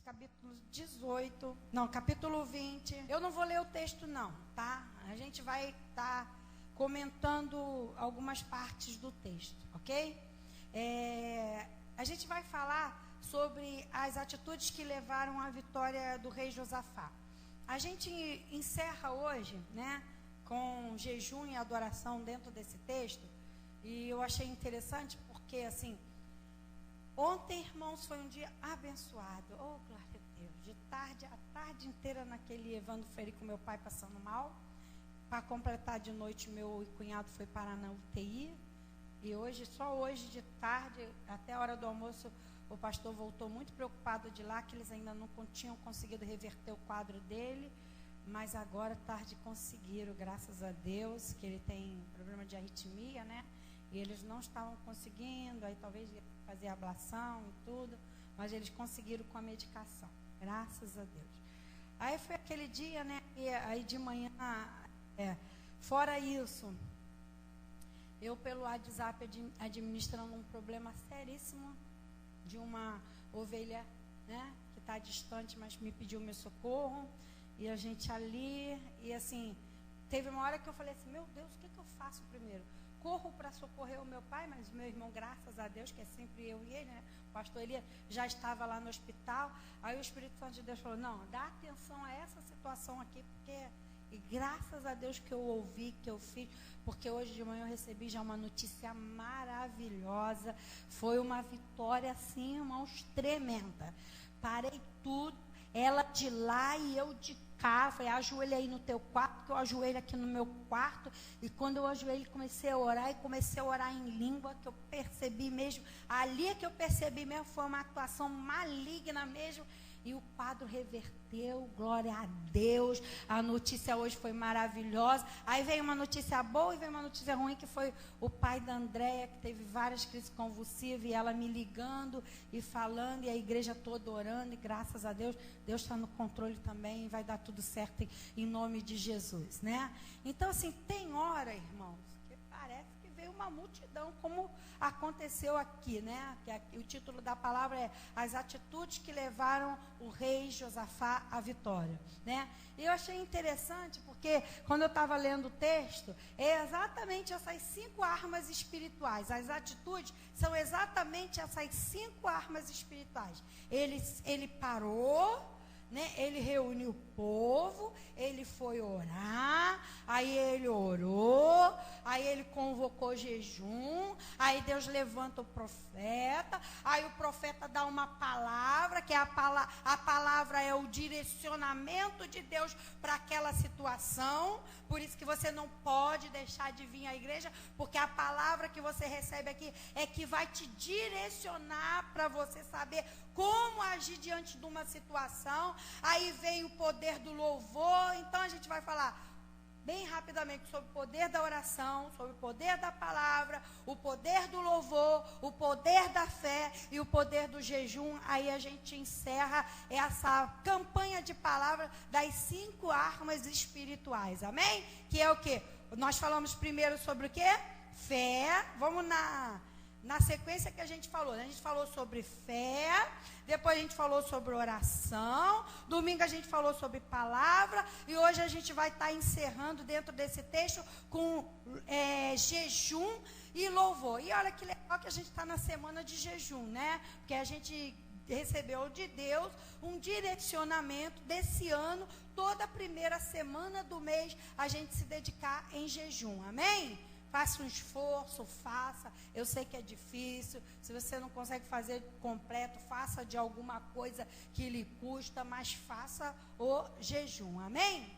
capítulo 18, não, capítulo 20. Eu não vou ler o texto não, tá? A gente vai estar comentando algumas partes do texto, ok? A gente vai falar sobre as atitudes que levaram à vitória do rei Josafá. A gente encerra hoje, né, com jejum e adoração dentro desse texto, e eu achei interessante porque, assim, ontem, irmãos, foi um dia abençoado. Oh, glória a Deus. De tarde, a tarde inteira naquele Evandro Ferri com meu pai passando mal. Para completar de noite, meu cunhado foi parar na UTI. E hoje, só hoje de tarde, até a hora do almoço, o pastor voltou muito preocupado de lá, que eles ainda não tinham conseguido reverter o quadro dele. Mas agora, tarde, conseguiram, graças a Deus, que ele tem problema de arritmia, né? E eles não estavam conseguindo, aí talvez fazer ablação e tudo, mas eles conseguiram com a medicação, graças a Deus. Aí foi aquele dia, né, e aí de manhã, fora isso, eu pelo WhatsApp administrando um problema seríssimo de uma ovelha, né, que está distante, mas me pediu meu socorro, e a gente ali, e assim, teve uma hora que eu falei assim, meu Deus, o que eu faço primeiro? Corro para socorrer o meu pai, mas o meu irmão, graças a Deus, que é sempre eu e ele, né? O pastor Elias já estava lá no hospital. Aí o Espírito Santo de Deus falou, não, dá atenção a essa situação aqui, porque, e graças a Deus que eu ouvi, que eu fiz, porque hoje de manhã eu recebi já uma notícia maravilhosa, foi uma vitória assim, irmãos, tremenda. Parei tudo, ela de lá e eu de cá, falei, ajoelha aí no teu quarto, que eu ajoelho aqui no meu quarto, e quando eu ajoelhei, comecei a orar, e comecei a orar em língua, que eu percebi mesmo, ali que eu percebi mesmo, foi uma atuação maligna mesmo, e o quadro reverteu, glória a Deus, a notícia hoje foi maravilhosa. Aí veio uma notícia boa e veio uma notícia ruim, que foi o pai da Andréia, que teve várias crises convulsivas, e ela me ligando e falando, e a igreja toda orando, e graças a Deus, Deus está no controle também, e vai dar tudo certo em nome de Jesus, né? Então, assim, tem hora, irmãos, que parece que veio uma multidão, como aconteceu aqui, né? Que o título da palavra é As Atitudes que Levaram o Rei Josafá à Vitória, né? E eu achei interessante, porque quando eu estava lendo o texto, é exatamente essas 5 armas espirituais. As atitudes são exatamente essas 5 armas espirituais. Ele parou, né? Ele reuniu o povo, ele foi orar, aí ele orou, aí ele convocou jejum, aí Deus levanta o profeta, aí o profeta dá uma palavra, que a palavra é o direcionamento de Deus para aquela situação. Por isso que você não pode deixar de vir à igreja, porque a palavra que você recebe aqui é que vai te direcionar para você saber como agir diante de uma situação. Aí vem o poder do louvor. Então a gente vai falar bem rapidamente sobre o poder da oração, sobre o poder da palavra, o poder do louvor, o poder da fé e o poder do jejum. Aí a gente encerra essa campanha de palavra das 5 armas espirituais, amém? Que é o quê? Nós falamos primeiro sobre o quê? Fé. Vamos na sequência que a gente falou, né? A gente falou sobre fé, depois a gente falou sobre oração, domingo a gente falou sobre palavra, e hoje a gente vai estar encerrando dentro desse texto com jejum e louvor. E olha que legal que a gente está na semana de jejum, né? Porque a gente recebeu de Deus um direcionamento desse ano, toda a primeira semana do mês, a gente se dedicar em jejum, amém? Faça um esforço, faça. Eu sei que é difícil. Se você não consegue fazer completo, faça de alguma coisa que lhe custa, mas faça o jejum. Amém?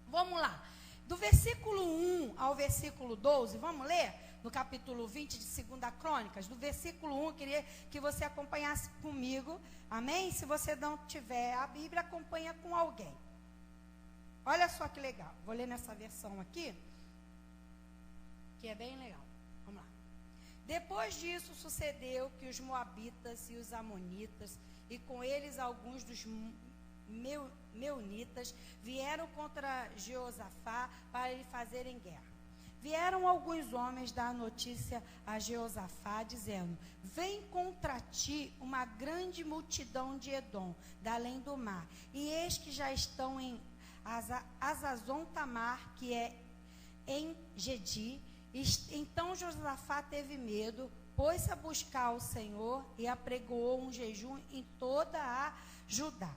Vamos lá. Do versículo 1 ao versículo 12, vamos ler? No capítulo 20 de 2 Crônicas, do versículo 1, eu queria que você acompanhasse comigo. Amém? Se você não tiver a Bíblia, acompanha com alguém. Olha só que legal. Vou ler nessa versão aqui, que é bem legal. Vamos lá. Depois disso sucedeu que os moabitas e os amonitas, e com eles alguns dos meunitas, vieram contra Jeosafá para lhe fazerem guerra. vieram alguns homens dar notícia a Jeosafá, dizendo: vem contra ti uma grande multidão de Edom, da além do mar, e eis que já estão em Azazon Tamar, que é em Gedi. Então Josafá teve medo, pôs-se a buscar o Senhor e apregoou um jejum em toda a Judá.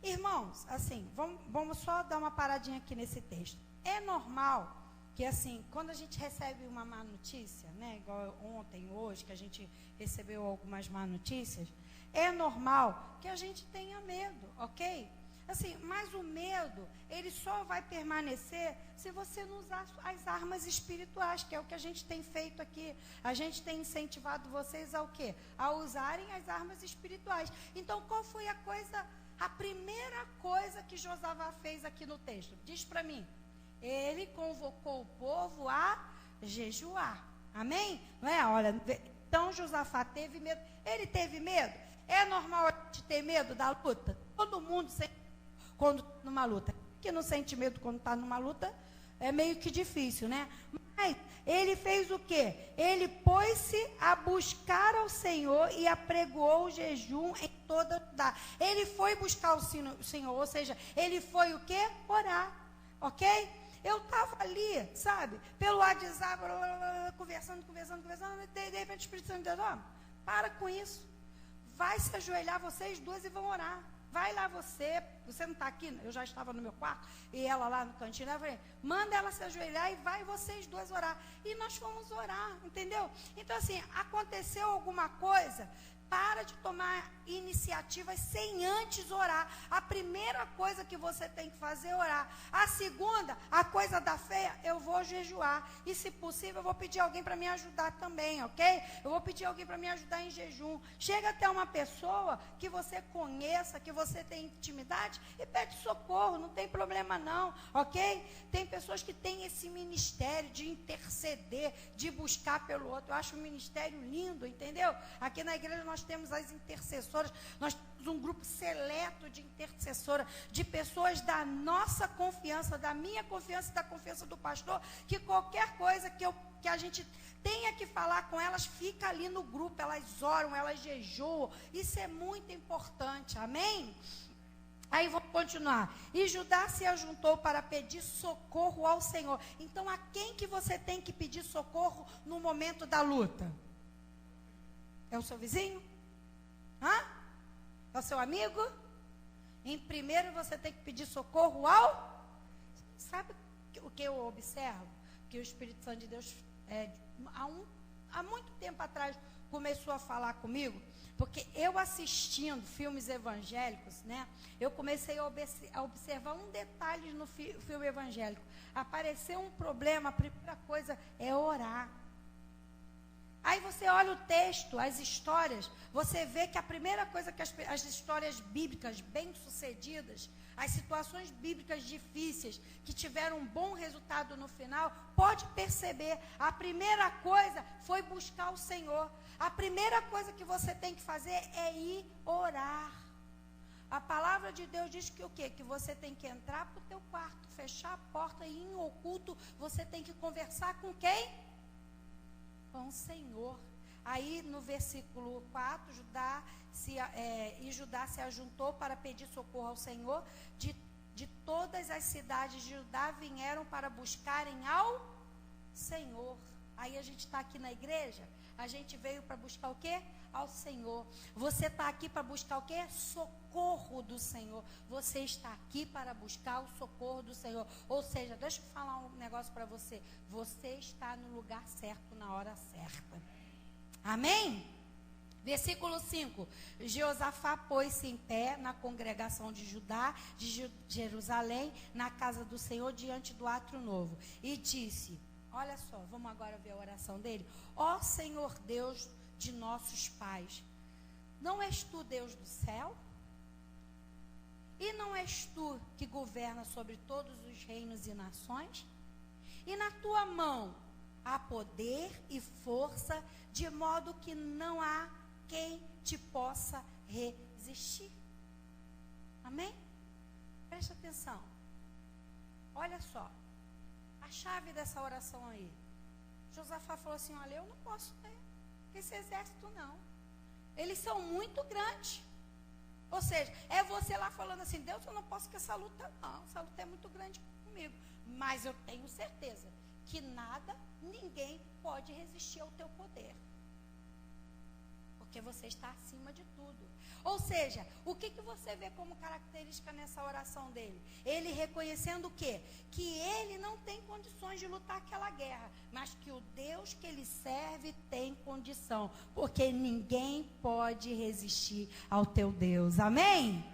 Irmãos, assim, vamos só dar uma paradinha aqui nesse texto. É normal que, assim, quando a gente recebe uma má notícia, né, igual ontem, hoje, que a gente recebeu algumas má notícias, é normal que a gente tenha medo, ok? Assim, mas o medo, ele só vai permanecer se você não usar as armas espirituais, que é o que a gente tem feito aqui. A gente tem incentivado vocês ao quê? A usarem as armas espirituais. Então, qual foi a primeira coisa que Josafá fez aqui no texto? Diz para mim. Ele convocou o povo a jejuar. Amém? Não é? Olha, então Josafá teve medo. Ele teve medo? É normal a gente ter medo da luta? Todo mundo sente quando está numa luta. Quem não sente medo quando está numa luta é meio que difícil, né? Mas ele fez o quê? Ele pôs-se a buscar ao Senhor e apregoou o jejum em toda Judá. Ele foi buscar o Senhor, ou seja, ele foi o quê? Orar, ok? Eu estava ali, sabe, pelo WhatsApp, conversando, de repente o Espírito Santo diz: ó, para com isso, vai se ajoelhar vocês duas e vão orar. Vai lá você não está aqui, eu já estava no meu quarto, e ela lá no cantinho, eu falei: manda ela se ajoelhar e vai vocês duas orar. E nós fomos orar, entendeu? Então, assim, aconteceu alguma coisa, para de tomar iniciativas sem antes orar. A primeira coisa que você tem que fazer é orar. A segunda, a coisa da fé, eu vou jejuar. E se possível, eu vou pedir alguém para me ajudar também, ok? Eu vou pedir alguém para me ajudar em jejum. Chega até uma pessoa que você conheça, que você tem intimidade, e pede socorro, não tem problema não, ok? Tem pessoas que têm esse ministério de interceder, de buscar pelo outro. Eu acho um ministério lindo, entendeu? Aqui na igreja nós temos as intercessoras, nós temos um grupo seleto de intercessoras, de pessoas da nossa confiança, da minha confiança e da confiança do pastor, que qualquer coisa que a gente tenha que falar com elas, fica ali no grupo, elas oram, elas jejuam. Isso é muito importante, amém? Aí vou continuar. E Judá se ajuntou para pedir socorro ao Senhor. Então, a quem que você tem que pedir socorro no momento da luta? É o seu vizinho? Hã? É o seu amigo? Em primeiro você tem que pedir socorro ao... Sabe o que eu observo? Que o Espírito Santo de Deus, há muito tempo atrás, começou a falar comigo, porque eu assistindo filmes evangélicos, né? Eu comecei a observar um detalhe no filme evangélico. Apareceu um problema, a primeira coisa é orar. Aí você olha o texto, as histórias, você vê que a primeira coisa que as histórias bíblicas bem-sucedidas, as situações bíblicas difíceis, que tiveram um bom resultado no final, pode perceber, a primeira coisa foi buscar o Senhor. A primeira coisa que você tem que fazer é ir orar. A palavra de Deus diz que o quê? Que você tem que entrar para o teu quarto, fechar a porta e em oculto você tem que conversar com quem? Com o Senhor. Aí no versículo 4, Judá se ajuntou para pedir socorro ao Senhor. De todas as cidades de Judá vieram para buscarem ao Senhor. Aí a gente está aqui na igreja, a gente veio para buscar o quê? Ao Senhor. Você está aqui para buscar o quê? Socorro do Senhor. Você está aqui para buscar o socorro do Senhor. Ou seja, deixa eu falar um negócio para você. Você está no lugar certo, na hora certa. Amém? Versículo 5. Jeosafá pôs-se em pé na congregação de Judá, de Jerusalém, na casa do Senhor, diante do átrio novo. E disse, olha só, vamos agora ver a oração dele. Ó Senhor Deus de nossos pais, não és tu Deus do céu? E não és tu que governa sobre todos os reinos e nações? E na tua mão há poder e força, de modo que não há quem te possa resistir. Amém? Presta atenção. Olha só. A chave dessa oração aí. Josafá falou assim, olha, eu não posso ter esse exército não. Eles são muito grandes. Ou seja, é você lá falando assim, Deus, eu não posso com essa luta não. Essa luta é muito grande comigo. Mas eu tenho certeza que nada, ninguém pode resistir ao teu poder. Porque você está acima de tudo. Ou seja, o que você vê como característica nessa oração dele? Ele reconhecendo o quê? Que ele não tem condições de lutar aquela guerra, mas que o Deus que ele serve tem condição. Porque ninguém pode resistir ao teu Deus. Amém?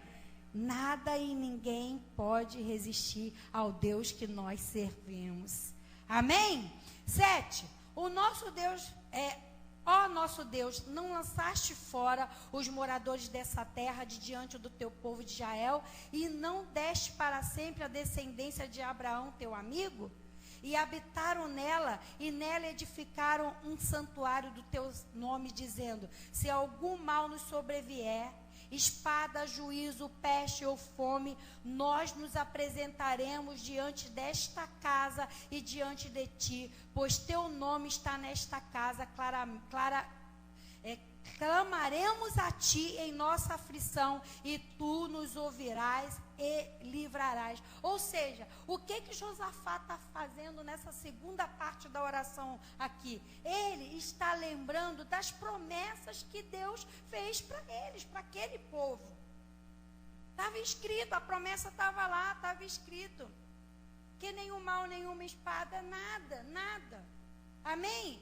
Nada e ninguém pode resistir ao Deus que nós servimos. Amém? 7. O nosso Deus Ó nosso Deus, não lançaste fora os moradores dessa terra de diante do teu povo de Israel, e não deste para sempre a descendência de Abraão, teu amigo? E habitaram nela, e nela edificaram um santuário do teu nome, dizendo, se algum mal nos sobrevier, espada, juízo, peste ou fome, nós nos apresentaremos diante desta casa e diante de ti, pois teu nome está nesta casa, clamaremos a ti em nossa aflição, e tu nos ouvirás e livrarás. Ou seja, o que Josafá está fazendo nessa segunda parte da oração aqui? Ele está lembrando das promessas que Deus fez para eles, para aquele povo. Estava escrito, a promessa estava lá, estava escrito. Que nenhum mal, nenhuma espada, nada, nada. Amém?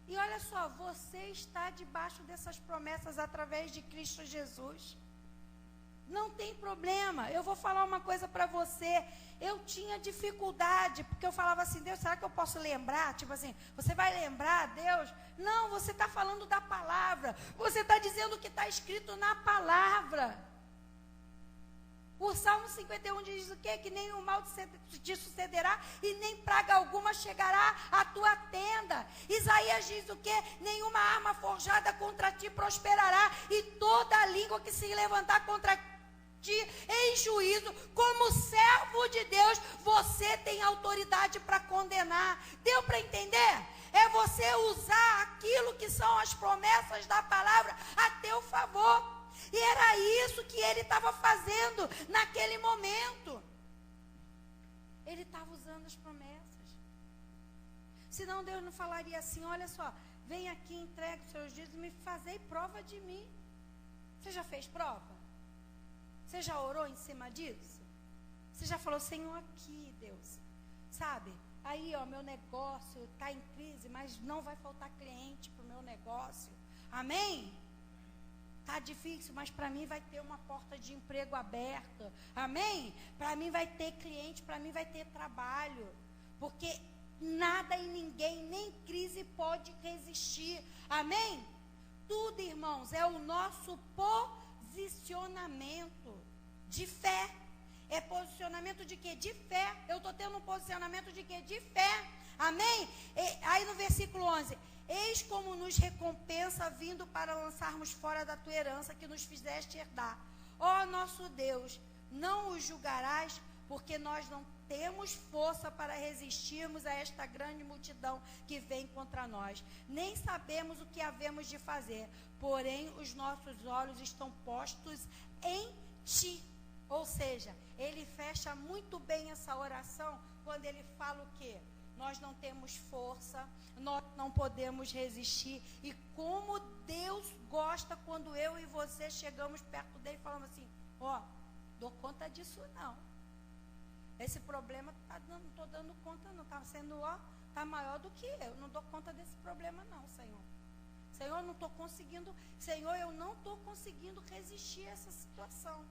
E olha só, você está debaixo dessas promessas através de Cristo Jesus. Não tem problema. Eu vou falar uma coisa para você. Eu tinha dificuldade, porque eu falava assim, Deus, será que eu posso lembrar? Tipo assim, você vai lembrar, Deus? Não, você está falando da palavra. Você está dizendo o que está escrito na palavra. O Salmo 51 diz o quê? Que nenhum mal te sucederá e nem praga alguma chegará à tua tenda. Isaías diz o quê? Nenhuma arma forjada contra ti prosperará, e toda a língua que se levantar contra ti em juízo, como servo de Deus, você tem autoridade para condenar. Deu para entender? É você usar aquilo que são as promessas da palavra a teu favor. E era isso que ele estava fazendo naquele momento. Ele estava usando as promessas. Senão Deus não falaria assim, olha só, vem aqui, entrega os seus dias e me fazei prova de mim. Você já fez prova? Você já orou em cima disso? Você já falou, Senhor, aqui, Deus, sabe? Aí, ó, meu negócio está em crise, mas não vai faltar cliente para o meu negócio. Amém? Está difícil, mas para mim vai ter uma porta de emprego aberta. Amém? Para mim vai ter cliente, para mim vai ter trabalho. Porque nada e ninguém, nem crise pode resistir. Amém? Tudo, irmãos, é o nosso posicionamento de fé. É posicionamento de quê? De fé. Eu estou tendo um posicionamento de quê? De fé. Amém? Aí no versículo 11... Eis como nos recompensa vindo para lançarmos fora da tua herança que nos fizeste herdar. Ó nosso Deus, não os julgarás, porque nós não temos força para resistirmos a esta grande multidão que vem contra nós. Nem sabemos o que havemos de fazer, porém os nossos olhos estão postos em ti. Ou seja, ele fecha muito bem essa oração quando ele fala o quê? Nós não temos força, nós não podemos resistir. E como Deus gosta quando eu e você chegamos perto dele e falamos assim, ó, dou conta disso não. Esse problema não estou dando conta não, está sendo, ó, está maior do que eu. Não dou conta desse problema não, Senhor. Senhor, não estou conseguindo, Senhor, eu não estou conseguindo resistir a essa situação.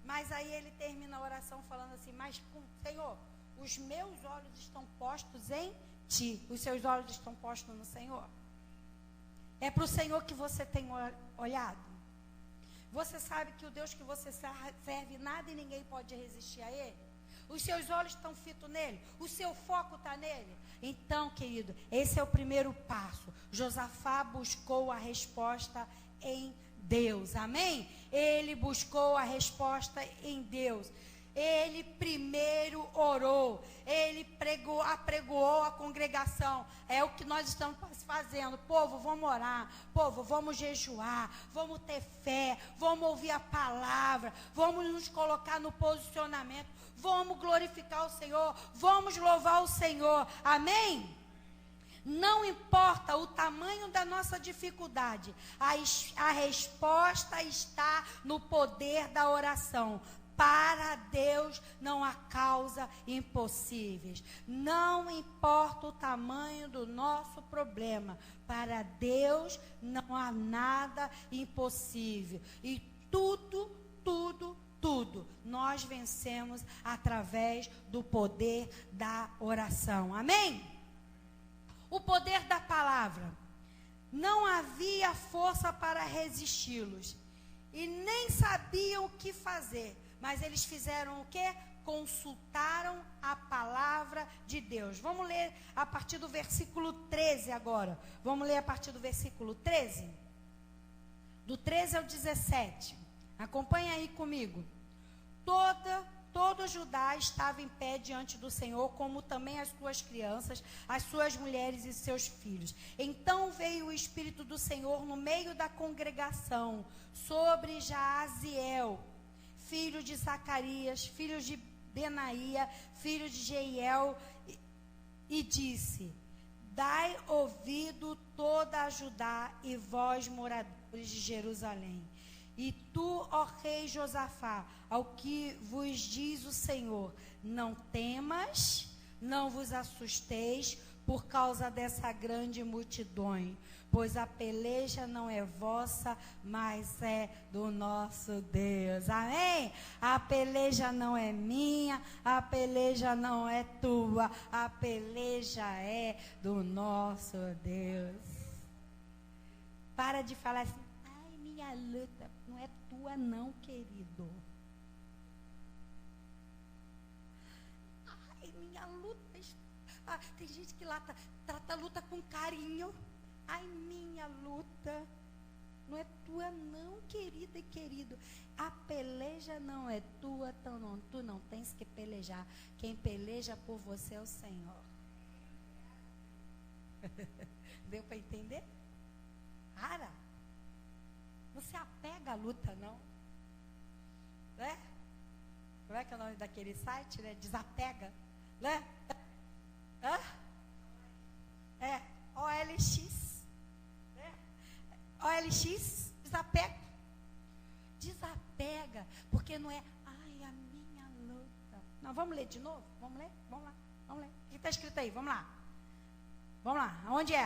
Mas aí ele termina a oração falando assim, mas Senhor, os meus olhos estão postos em ti. Os seus olhos estão postos no Senhor. É para o Senhor que você tem olhado. Você sabe que o Deus que você serve, nada e ninguém pode resistir a Ele. Os seus olhos estão fitos nele. O seu foco está nele. Então, querido, esse é o primeiro passo. Josafá buscou a resposta em Deus. Amém? Ele buscou a resposta em Deus. Ele primeiro orou, ele apregoou a congregação. É o que nós estamos fazendo. Povo, vamos orar, povo, vamos jejuar, vamos ter fé, vamos ouvir a palavra, vamos nos colocar no posicionamento, vamos glorificar o Senhor, vamos louvar o Senhor. Amém? Não importa o tamanho da nossa dificuldade, a resposta está no poder da oração. Para Deus não há causa impossíveis. Não importa o tamanho do nosso problema, para Deus não há nada impossível. E tudo nós vencemos através do poder da oração. Amém? O poder da palavra. Não havia força para resisti-los e nem sabiam o que fazer. Mas eles fizeram o quê? Consultaram a palavra de Deus. Vamos ler a partir do versículo 13 agora. Vamos ler a partir do versículo 13? Do 13 ao 17. Acompanha aí comigo. Todo Judá estava em pé diante do Senhor, como também as suas crianças, as suas mulheres e seus filhos. Então veio o Espírito do Senhor no meio da congregação, sobre Jaaziel, filho de Zacarias, filho de Benaía, filho de Jeiel, e disse: dai ouvido toda a Judá e vós, moradores de Jerusalém. E tu, ó rei Josafá, ao que vos diz o Senhor, não temas, não vos assusteis por causa dessa grande multidão, pois a peleja não é vossa, mas é do nosso Deus. Amém? A peleja não é minha, a peleja não é tua, a peleja é do nosso Deus. Para de falar assim: ai, minha luta não é tua não, querido. Ai, minha luta. Tem gente que lá trata a luta com carinho. Ai, minha luta não é tua não, querida e querido. A peleja não é tua, então tu não tens que pelejar. Quem peleja por você é o Senhor. Deu para entender? Cara, não se apega à luta, não. Né? Como é que é o nome daquele site, né? Desapega, né? Hã? É, OLX. Né? OLX, desapega. Desapega, porque não é, ai, a minha luta. Não, vamos ler de novo? Vamos ler? Vamos lá, vamos ler. O que está escrito aí? Vamos lá. Vamos lá, aonde é?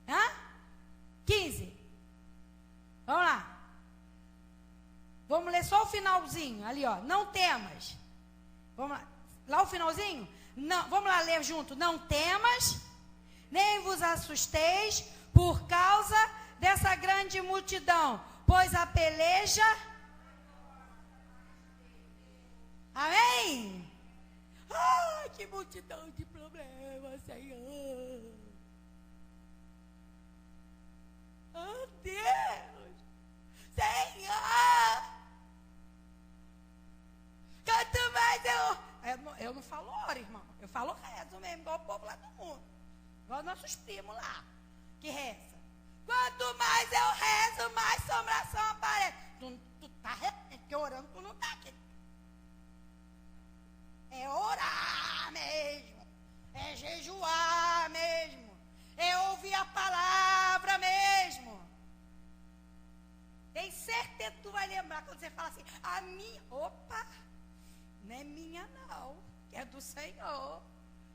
Hã? 15. Vamos lá. Vamos ler só o finalzinho, ali ó, não temas. Vamos lá, lá o finalzinho? Não, vamos lá ler junto. Não temas, nem vos assusteis por causa dessa grande multidão, pois a peleja... Amém? Ai, que multidão de problemas, Senhor. Oh, Deus. Senhor. Quanto mais eu não falo hora, irmão. Eu falo rezo mesmo, igual o povo lá do mundo. Igual nossos primos lá, que reza. Quanto mais eu rezo, mais assombração aparece. Tu tá orando, tu não tá aqui. É orar mesmo. É jejuar mesmo. É ouvir a palavra mesmo. Tem certeza que tu vai lembrar quando você fala assim, a minha, opa, não é minha não, é do Senhor.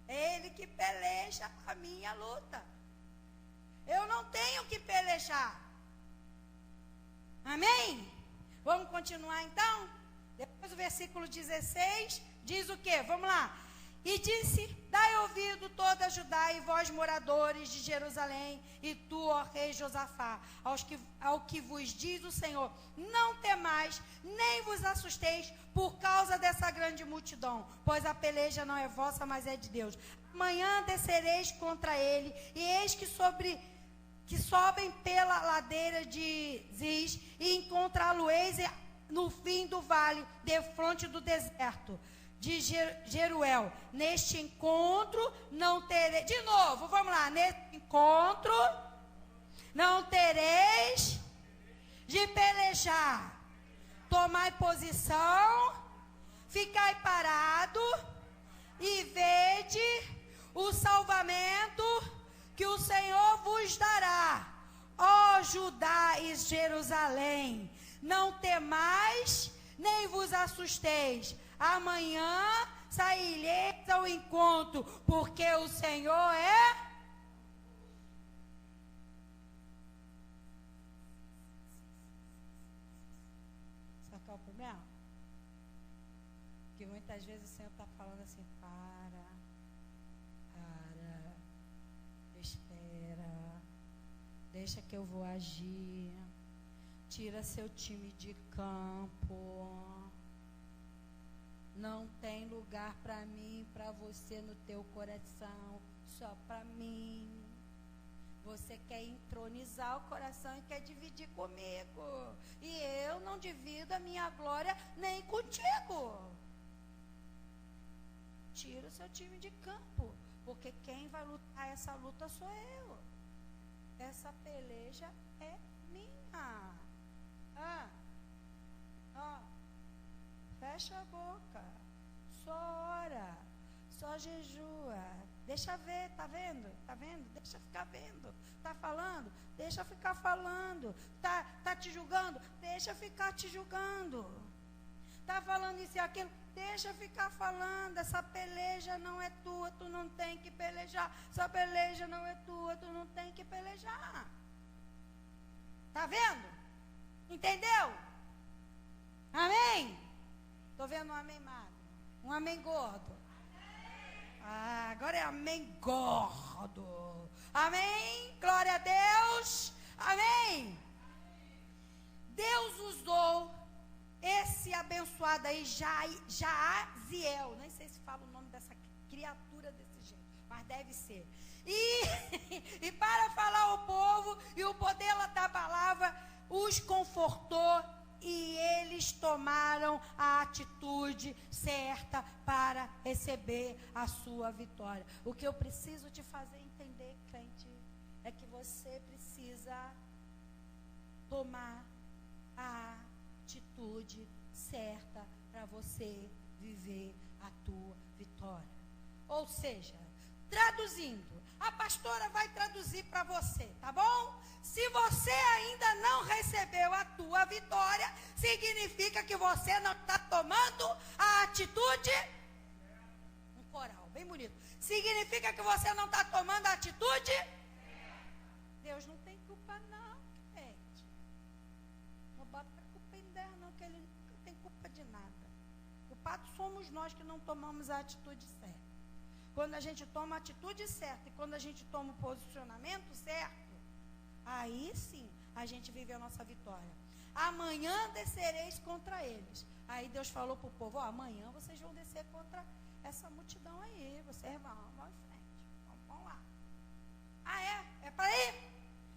É Ele que peleja a minha luta. Eu não tenho que pelejar. Amém? Vamos continuar então? Depois do versículo 16, diz o quê? Vamos lá. E disse, dai ouvido toda a Judá e vós moradores de Jerusalém, e tu, ó rei Josafá, ao que vos diz o Senhor, não temais, nem vos assusteis por causa dessa grande multidão, pois a peleja não é vossa, mas é de Deus. Amanhã descereis contra ele, e eis que sobem pela ladeira de Ziz, e encontrá-lo-eis no fim do vale, defronte do deserto de Jeruel. Neste encontro não tereis, de novo, vamos lá, neste encontro não tereis de pelejar. Tomai posição, ficai parado e vede o salvamento que o Senhor vos dará. Ó Judá e Jerusalém, não temais, nem vos assusteis. Amanhã saireis ao encontro, porque o Senhor é... Sabe qual é o problema? Que muitas vezes o Senhor está falando assim, espera, deixa que eu vou agir, tira seu time de campo, não tem lugar para mim, para você no teu coração, só para mim. Você quer entronizar o coração e quer dividir comigo, e eu não divido a minha glória nem contigo. Tira o seu time de campo, porque quem vai lutar essa luta sou eu. Essa peleja é minha. Fecha a boca, só ora, só jejua, deixa ver, tá vendo? Deixa ficar vendo. Tá falando? Deixa ficar falando. Tá te julgando? Deixa ficar te julgando. Tá falando isso e aquilo? Deixa ficar falando. Essa peleja não é tua, tu não tem que pelejar. Essa peleja não é tua, tu não tem que pelejar. Tá vendo? Entendeu? Amém? Tô vendo um amém magro, um amém gordo. Agora é amém gordo. Amém? Glória a Deus. Amém? Deus usou esse abençoado aí, Jaaziel, nem sei se fala o nome dessa criatura desse jeito, mas deve ser. E para falar ao povo, e o poder da palavra os confortou, e eles tomaram a atitude certa para receber a sua vitória. O que eu preciso te fazer entender, crente, é que você precisa tomar a atitude certa para você viver a tua vitória. Ou seja, traduzindo, a pastora vai traduzir para você, tá bom? Se você ainda não recebeu a tua vitória, significa que você não está tomando a atitude. Um coral bem bonito. Significa que você não está tomando a atitude. Deus não tem culpa não, gente. Não bota a culpa em Deus não, que Ele nunca tem culpa de nada. Culpados somos nós que não tomamos a atitude certa. Quando a gente toma a atitude certa e quando a gente toma o posicionamento certo, aí sim a gente vive a nossa vitória. Amanhã descereis contra eles. Aí Deus falou para o povo, amanhã vocês vão descer contra essa multidão aí. Vocês vão em frente. Vamos lá. É para ir?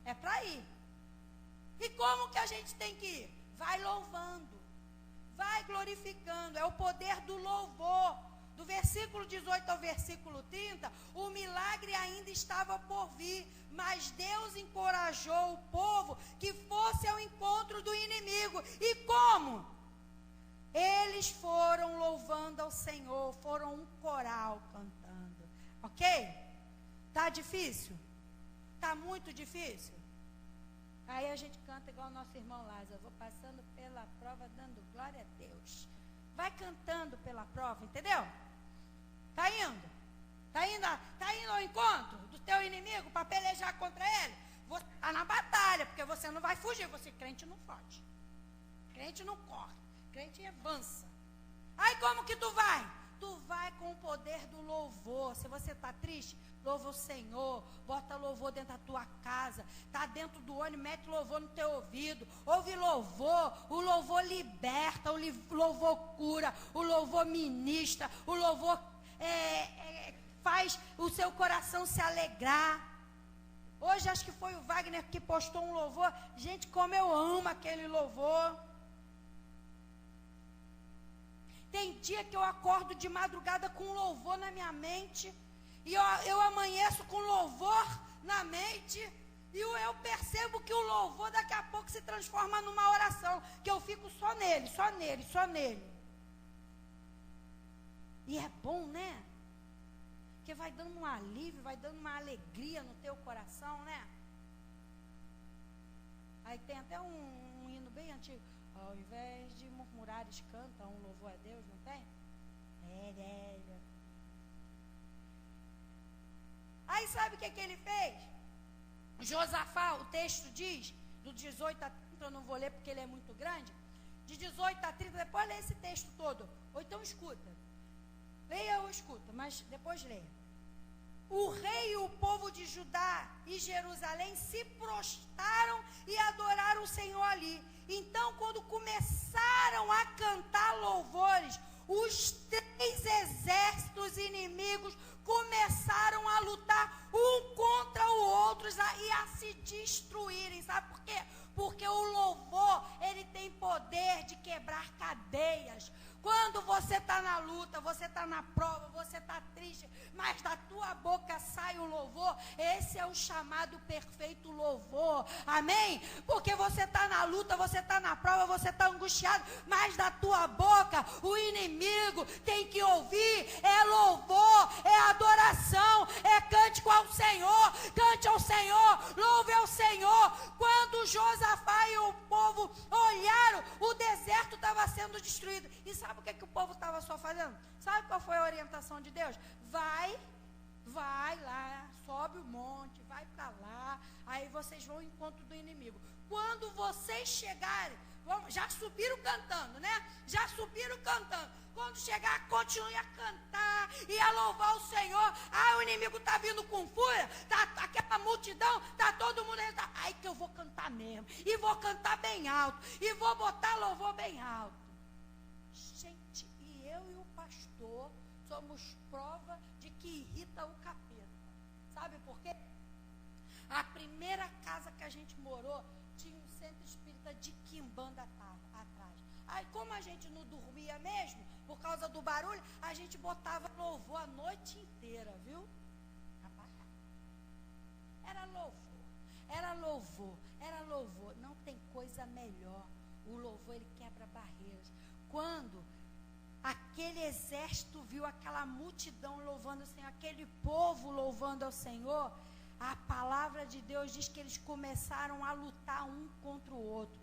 É para ir. E como que a gente tem que ir? Vai louvando. Vai glorificando. É o poder do louvor. Do versículo 18 ao versículo 30, o milagre ainda estava por vir, mas Deus encorajou o povo que fosse ao encontro do inimigo. E como? Eles foram louvando ao Senhor, foram um coral cantando. Ok? Tá difícil? Tá muito difícil? Aí a gente canta igual o nosso irmão Lázaro, vou passando pela prova dando glória a Deus. Vai cantando pela prova, entendeu? Tá indo? Tá indo ao encontro do teu inimigo para pelejar contra ele? Você está na batalha, porque você não vai fugir. Você, crente, não foge. Crente não corre. Crente avança. Aí como que tu vai? Tu vai com o poder do louvor. Se você está triste, louva o Senhor. Bota louvor dentro da tua casa. Está dentro do ônibus, mete louvor no teu ouvido. Ouve louvor. O louvor liberta, o louvor cura, o louvor ministra, o louvor faz o seu coração se alegrar. Hoje acho que foi o Wagner que postou um louvor. Gente, como eu amo aquele louvor. dia que eu acordo de madrugada com louvor na minha mente, e eu amanheço com louvor na mente, e eu percebo que o louvor daqui a pouco se transforma numa oração, que eu fico só nele, só nele, só nele. E é bom, né? Porque vai dando um alívio, vai dando uma alegria no teu coração, né? Aí tem até um hino bem antigo. Ao invés de murmurares, canta um louvor a Deus, não tem? Aí sabe o que ele fez? Josafá, o texto diz, do 18 a 30, eu não vou ler porque ele é muito grande, de 18 a 30, depois lê esse texto todo, ou então escuta. Leia ou escuta, mas depois leia. O rei e o povo de Judá e Jerusalém se prostraram e adoraram o Senhor ali. Então, quando começaram a cantar louvores, os 3 exércitos inimigos começaram a lutar um contra o outro e a se destruírem. Sabe por quê? Porque o louvor, ele tem poder de quebrar cadeias. Quando você está na luta, você está na prova, você está triste, mas da tua boca sai o louvor, esse é o chamado perfeito louvor, amém? Porque você está na luta, você está na prova, você está angustiado, mas da tua boca o inimigo tem que ouvir, é louvor, é adoração, é cântico ao Senhor, cante ao Senhor, louve ao Senhor. Quando Josafá e o povo olharam, o deserto estava sendo destruído. E sabe o que o povo estava só fazendo? Sabe qual foi a orientação de Deus? Vai lá, sobe o monte, vai para lá, aí vocês vão ao encontro do inimigo. Quando vocês chegarem, já subiram cantando, né? Já subiram cantando. Quando chegar, continue a cantar e a louvar o Senhor. O inimigo está vindo com fúria, aquela multidão, está todo mundo aí. Aí que eu vou cantar mesmo, e vou cantar bem alto, e vou botar louvor bem alto. Gente, e eu e o pastor somos prova de que irrita o capeta. Sabe por quê? A primeira casa que a gente morou tinha um centro espírita de quimbanda atrás. Aí, como a gente não dormia mesmo, por causa do barulho, a gente botava louvor a noite inteira, viu? Era louvor, era louvor, era louvor. Não tem coisa melhor. O louvor, ele quebra barreiras. Quando aquele exército viu aquela multidão louvando o Senhor, aquele povo louvando ao Senhor, a palavra de Deus diz que eles começaram a lutar um contra o outro.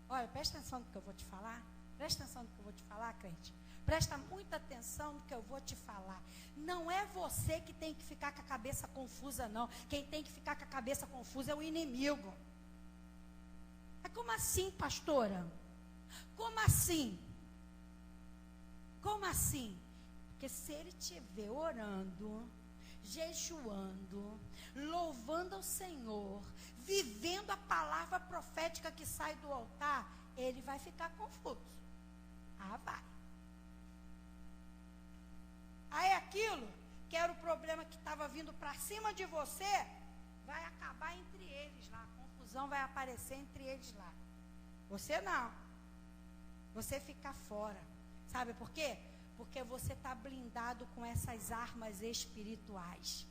Olha, presta atenção no que eu vou te falar. Presta atenção no que eu vou te falar, crente. Presta muita atenção no que eu vou te falar. Não é você que tem que ficar com a cabeça confusa, não. Quem tem que ficar com a cabeça confusa é o inimigo. Mas como assim, pastora? Como assim? Como assim? Porque se ele estiver orando, jejuando, louvando ao Senhor, vivendo a palavra profética que sai do altar, ele vai ficar confuso. Vai. Aí aquilo que era o problema que estava vindo para cima de você, vai acabar entre eles lá. A confusão vai aparecer entre eles lá. Você não. Você fica fora. Sabe por quê? Porque você está blindado com essas armas espirituais.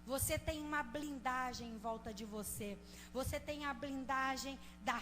Você tem uma blindagem em volta de você. Você tem a blindagem da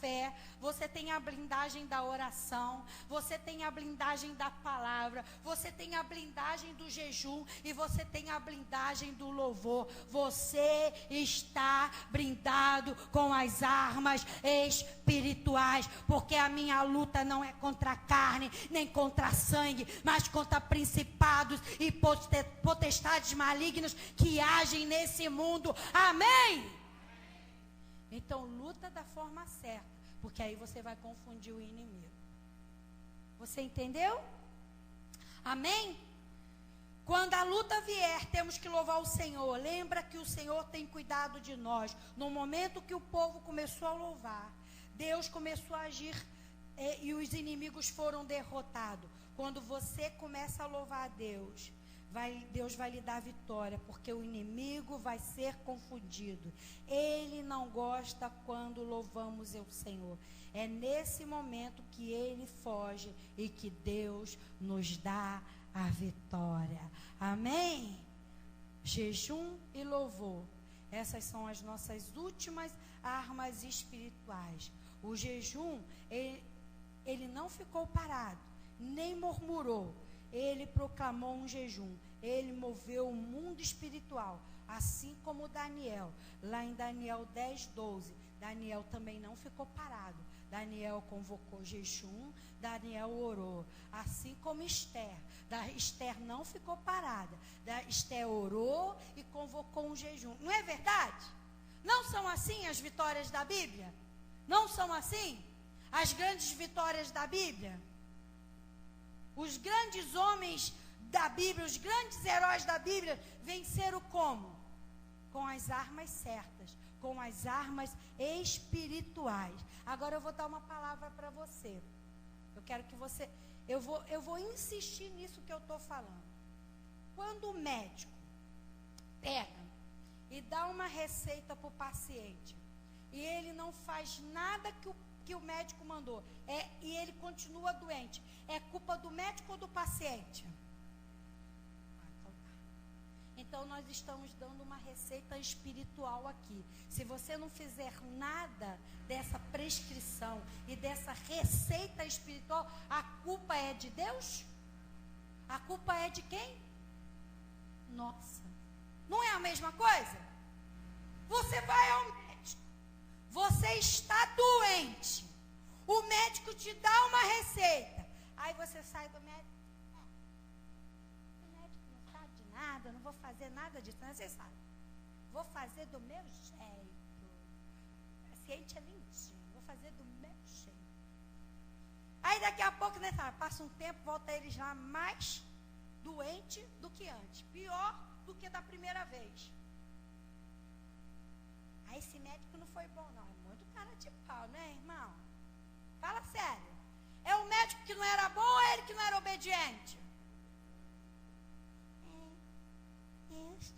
fé, você tem a blindagem da oração, você tem a blindagem da palavra, você tem a blindagem do jejum e você tem a blindagem do louvor. Você está blindado com as armas espirituais, porque a minha luta não é contra a carne, nem contra sangue, mas contra principados e potestades malignas que agem nesse mundo. Amém? Então, luta da forma certa, porque aí você vai confundir o inimigo. Você entendeu? Amém? Quando a luta vier, temos que louvar o Senhor. Lembra que o Senhor tem cuidado de nós. No momento que o povo começou a louvar, Deus começou a agir e os inimigos foram derrotados. Quando você começa a louvar a Deus, Deus vai lhe dar vitória, porque o inimigo vai ser confundido. Ele não gosta quando louvamos o Senhor. É nesse momento que ele foge e que Deus nos dá a vitória. Amém? Jejum e louvor. Essas são as nossas últimas armas espirituais. O jejum, ele não ficou parado, nem murmurou. Ele proclamou um jejum. Ele moveu o mundo espiritual, assim como Daniel. Lá em Daniel 10:12, Daniel também não ficou parado. Daniel convocou jejum, Daniel orou. Assim como Esther. Esther não ficou parada. Esther orou e convocou um jejum. Não é verdade? Não são assim as vitórias da Bíblia? Não são assim as grandes vitórias da Bíblia? Os grandes homens da Bíblia, os grandes heróis da Bíblia, venceram como? Com as armas certas, com as armas espirituais. Agora eu vou dar uma palavra para você. Eu quero que você... Eu vou insistir nisso que eu estou falando. Quando o médico pega e dá uma receita para o paciente, e ele não faz nada que o médico mandou, e ele continua doente, é culpa do médico ou do paciente? Então nós estamos dando uma receita espiritual aqui. Se você não fizer nada dessa prescrição e dessa receita espiritual, a culpa é de Deus? A culpa é de quem? Nossa. Não é a mesma coisa? Você vai ao médico, você está doente, o médico te dá uma receita, aí você sai do médico, o médico não sabe de nada, eu não vou fazer nada disso, não, você sabe, vou fazer do meu jeito, o paciente é lindinho, vou fazer do meu jeito. Aí daqui a pouco, né, passa um tempo, volta eles lá mais doente do que antes, pior do que da primeira vez. Aí esse médico não foi bom, não. É muito cara de pau, né, irmão? Fala sério. É o médico que não era bom ou ele que não era obediente? Deus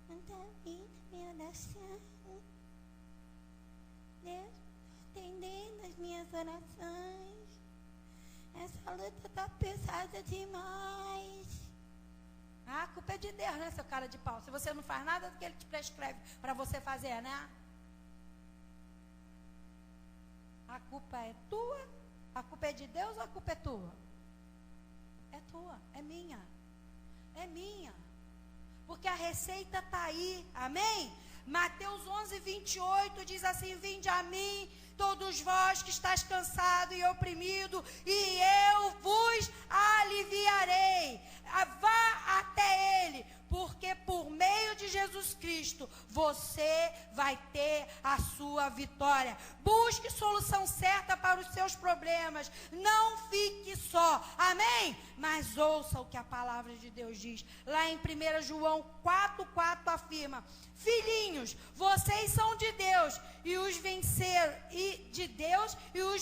não está vindo minha oração. Deus atendendo as minhas orações. Essa luta está pesada demais. A culpa é de Deus, né, seu cara de pau? Se você não faz nada do que ele te prescreve para você fazer, né? A culpa é tua? A culpa é de Deus ou a culpa é tua? É tua, é minha. É minha. Porque a receita está aí, amém? Mateus 11:28 diz assim: vinde a mim, todos vós que estáis cansado e oprimido, e eu vos aliviarei. Vá até Ele, porque por meio de Jesus Cristo, você vai ter a sua vitória. Busque solução certa para os seus problemas. Não fique só, amém? Mas ouça o que a palavra de Deus diz. Lá em 1 João 4:4 afirma: filhinhos, vocês são de Deus e os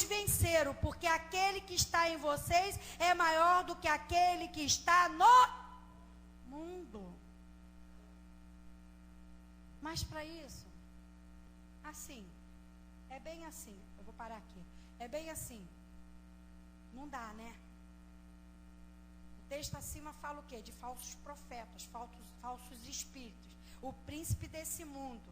venceram, porque aquele que está em vocês é maior do que aquele que está no mundo. Mas para isso, assim, é bem assim, eu vou parar aqui, é bem assim, não dá, né? O texto acima fala o quê? De falsos profetas, falsos espíritos, o príncipe desse mundo,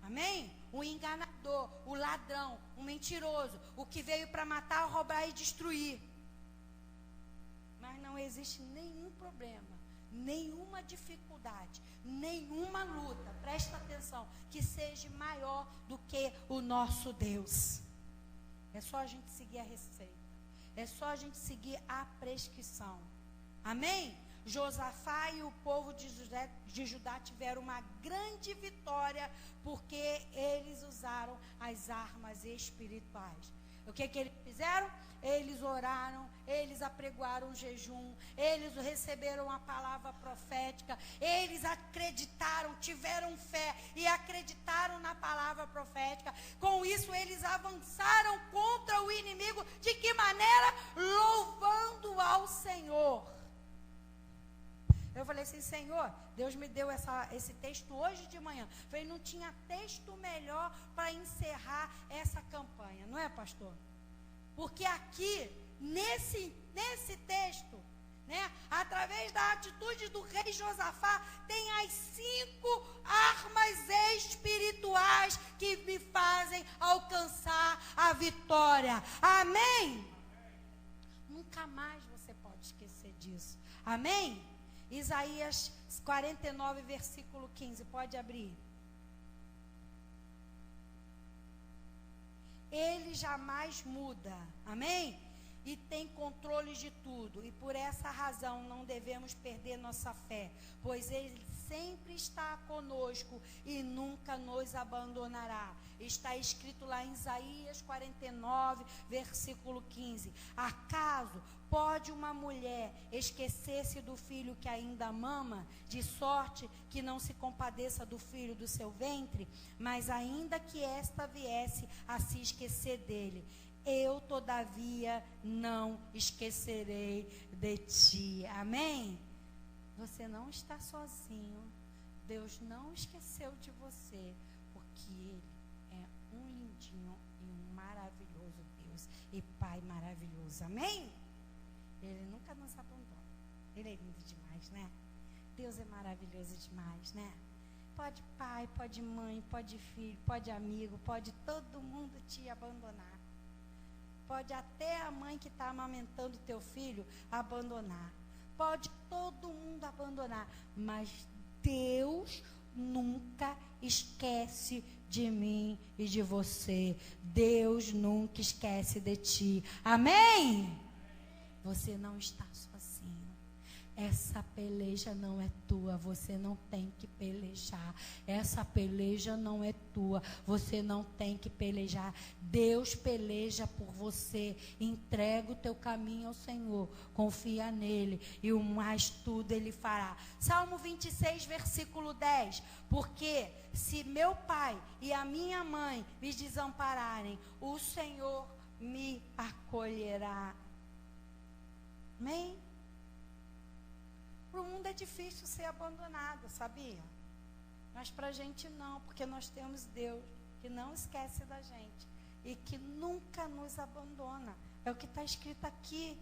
amém? O enganador, o ladrão, o mentiroso, o que veio para matar, roubar e destruir. Mas não existe nenhum problema, nenhuma dificuldade, nenhuma luta, presta atenção, que seja maior do que o nosso Deus. É só a gente seguir a receita, é só a gente seguir a prescrição, amém? Josafá e o povo de Judá tiveram uma grande vitória, porque eles usaram as armas espirituais. O que eles fizeram? Eles oraram, eles apregoaram o jejum, eles receberam a palavra profética, eles acreditaram, tiveram fé e acreditaram na palavra profética. Com isso eles avançaram contra o inimigo. De que maneira? Louvando ao Senhor. Eu falei assim, Senhor, Deus me deu esse texto hoje de manhã. Eu falei, não tinha texto melhor para encerrar essa campanha, não é, pastor? Porque aqui, nesse texto, né, através da atitude do rei Josafá, tem as 5 armas espirituais que me fazem alcançar a vitória. Amém? Nunca mais você pode esquecer disso. Amém? Isaías 49, versículo 15. Pode abrir. Ele jamais muda. Amém? E tem controle de tudo. E por essa razão não devemos perder nossa fé, pois Ele sempre está conosco e nunca nos abandonará. Está escrito lá em Isaías 49, versículo 15. Acaso pode uma mulher esquecer-se do filho que ainda mama, de sorte que não se compadeça do filho do seu ventre? Mas ainda que esta viesse a se esquecer dele, eu todavia não esquecerei de ti. Amém? Você não está sozinho. Deus não esqueceu de você, porque Ele é um lindinho e um maravilhoso Deus e Pai maravilhoso. Amém? Ele nunca nos abandona. Ele é lindo demais, né? Deus é maravilhoso demais, né? Pode pai, pode mãe, pode filho, pode amigo, pode todo mundo te abandonar. Pode até a mãe que está amamentando teu filho abandonar. Pode todo mundo abandonar. Mas Deus nunca esquece de mim e de você. Deus nunca esquece de ti. Amém? Você não está sozinho. Essa peleja não é tua, você não tem que pelejar. Essa peleja não é tua, você não tem que pelejar. Deus peleja por você. Entrega o teu caminho ao Senhor, confia nele e o mais tudo Ele fará. Salmo 26, versículo 10. Porque se meu pai e a minha mãe me desampararem, o Senhor me acolherá. Amém? Para o mundo é difícil ser abandonado, sabia? Mas para a gente não, porque nós temos Deus que não esquece da gente e que nunca nos abandona. É o que está escrito aqui.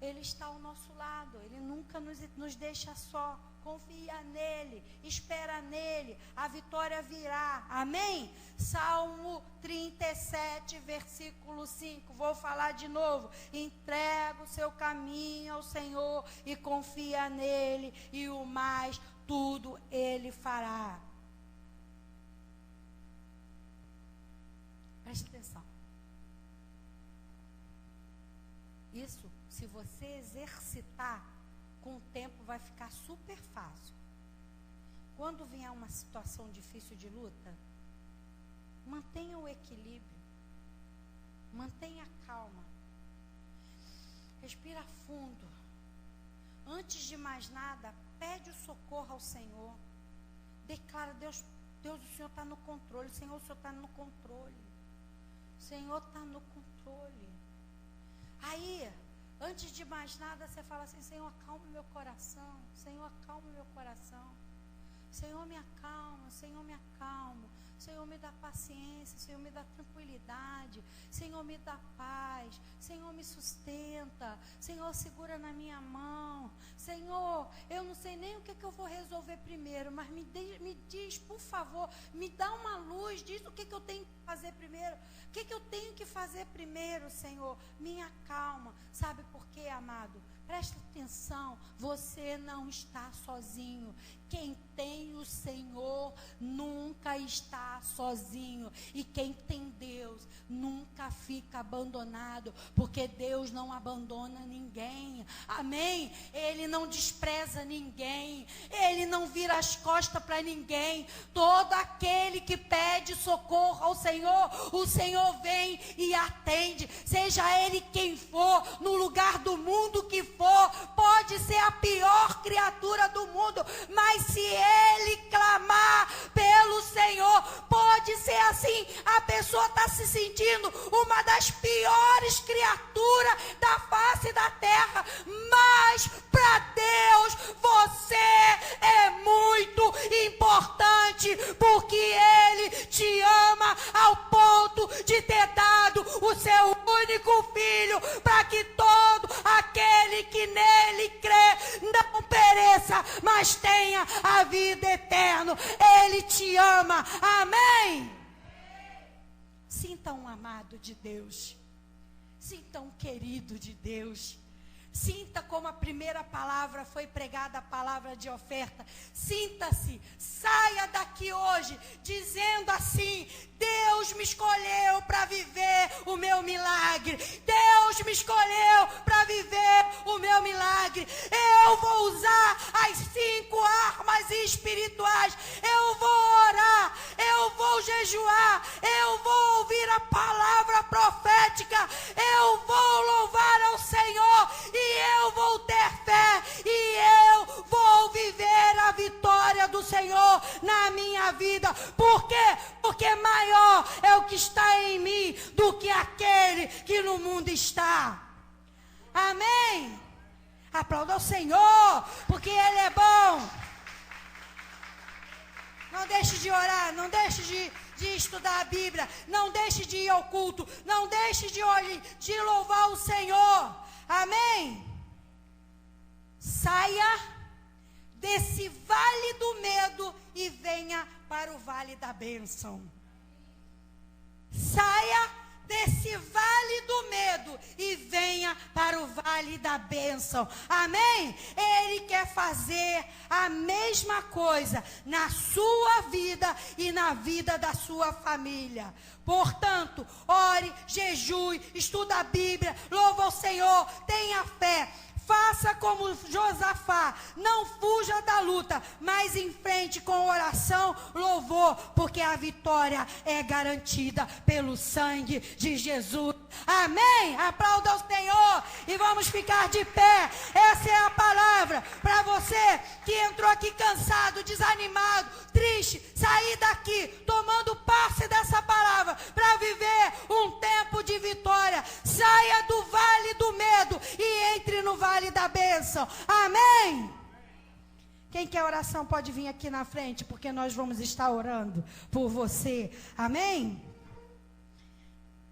Ele está ao nosso lado, Ele nunca nos deixa só. Confia nele, espera nele, a vitória virá. Amém? Salmo 37, versículo 5. Vou falar de novo. Entrega o seu caminho ao Senhor e confia nele, e o mais tudo Ele fará. Preste atenção. Isso, se você exercitar, com o tempo vai ficar super fácil. Quando vier uma situação difícil de luta, mantenha o equilíbrio, mantenha a calma, respira fundo. Antes de mais nada, pede o socorro ao Senhor. Declara, Deus, o Senhor está no controle. Senhor, o Senhor está no controle. O Senhor está no controle. Aí, antes de mais nada, você fala assim, Senhor, acalma o meu coração. Senhor, acalma o meu coração. Senhor, me acalma. Senhor, me acalma. Senhor, me dá paciência. Senhor, me dá tranquilidade. Senhor, me dá paz. Senhor, me sustenta. Senhor, segura na minha mão. Senhor, eu não sei nem o que eu vou resolver primeiro, mas me diz, por favor, me dá uma luz, diz o que eu tenho que fazer primeiro. O que eu tenho que fazer primeiro, Senhor? Me acalma. Sabe por quê, amado? Presta atenção, você não está sozinho. Quem tem o Senhor nunca está sozinho. E quem tem Deus nunca fica abandonado, porque Deus não abandona ninguém. Amém? Ele não despreza ninguém. Ele não vira as costas para ninguém. Todo aquele que pede socorro ao Senhor, o Senhor vem e atende. Seja ele quem for, no lugar do mundo que for, pode ser a pior criatura do mundo, mas se ele clamar pelo Senhor, pode ser assim, a pessoa está se sentindo uma das piores criaturas da face da terra, mas para Deus seu único Filho, para que todo aquele que nele crê não pereça, mas tenha a vida eterna. Ele te ama. Amém? Sinta um amado de Deus. Sinta um querido de Deus. Sinta como a primeira palavra foi pregada, a palavra de oferta. Sinta-se, saia daqui hoje dizendo assim: Deus me escolheu para viver o meu milagre. Deus me escolheu para viver o meu milagre. Eu vou usar as 5 armas espirituais. Eu vou orar, eu vou jejuar, eu vou ouvir a palavra profética, eu vou louvar ao Senhor e eu vou ter fé e eu vou viver a vitória do Senhor na minha vida. Por quê? Porque maior é o que está em mim do que aquele que no mundo está. Amém? Aplauda o Senhor, porque Ele é bom. Não deixe de orar, não deixe de estudar a Bíblia, não deixe de ir ao culto, não deixe de louvar o Senhor. Amém? Saia desse vale do medo e venha para o vale da bênção. Saia desse vale do medo e venha para o vale da bênção. Amém? Ele quer fazer a mesma coisa na sua vida e na vida da sua família. Portanto, ore, jejue, estuda a Bíblia, louva o Senhor, tenha fé. Faça como Josafá, não fuja da luta, mas enfrente com oração, louvor, porque a vitória é garantida pelo sangue de Jesus. Amém? Aplauda ao Senhor e vamos ficar de pé. Essa é a palavra para você que entrou aqui cansado, desanimado, triste. Sair daqui tomando posse dessa palavra para viver um tempo de vitória. Saia do vale do medo e entre no vale da bênção. Amém? Quem quer oração pode vir aqui na frente, porque nós vamos estar orando por você. Amém?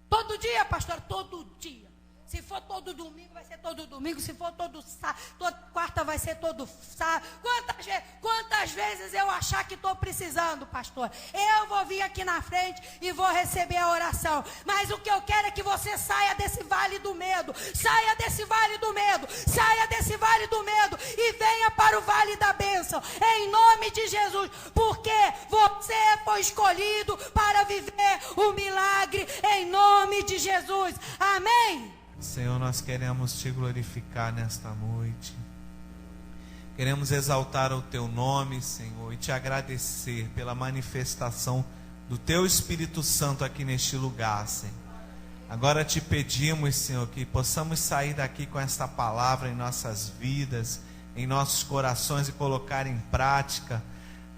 Todo dia, pastor, todo dia. Se for todo domingo, vai ser todo domingo. Se for toda quarta, vai ser todo sábado. Quantas vezes eu achar que estou precisando, pastor? Eu vou vir aqui na frente e vou receber a oração. Mas o que eu quero é que você saia desse vale do medo. Saia desse vale do medo. Saia desse vale do medo e venha para o vale da bênção. Em nome de Jesus. Porque você foi escolhido para viver o milagre em nome de Jesus. Amém? Senhor, nós queremos te glorificar nesta noite. Queremos exaltar o teu nome, Senhor, e te agradecer pela manifestação do teu Espírito Santo aqui neste lugar, Senhor. Agora te pedimos, Senhor, que possamos sair daqui com esta palavra em nossas vidas, em nossos corações e colocar em prática,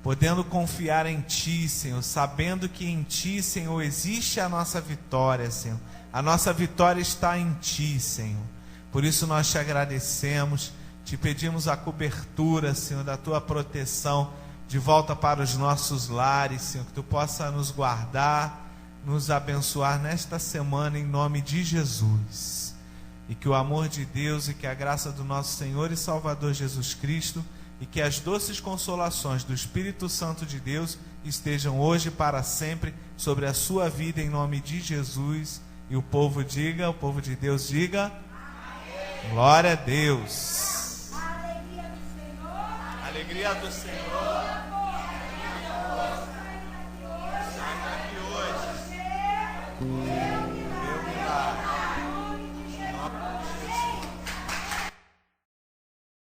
podendo confiar em Ti, Senhor, sabendo que em Ti, Senhor, existe a nossa vitória, Senhor. A nossa vitória está em Ti, Senhor. Por isso nós te agradecemos, te pedimos a cobertura, Senhor, da Tua proteção de volta para os nossos lares, Senhor, que Tu possa nos guardar, nos abençoar nesta semana em nome de Jesus. E que o amor de Deus e que a graça do nosso Senhor e Salvador Jesus Cristo e que as doces consolações do Espírito Santo de Deus estejam hoje e para sempre sobre a sua vida em nome de Jesus. E o povo diga, o povo de Deus diga, amém. Glória a Deus. A alegria do Senhor. A alegria do Senhor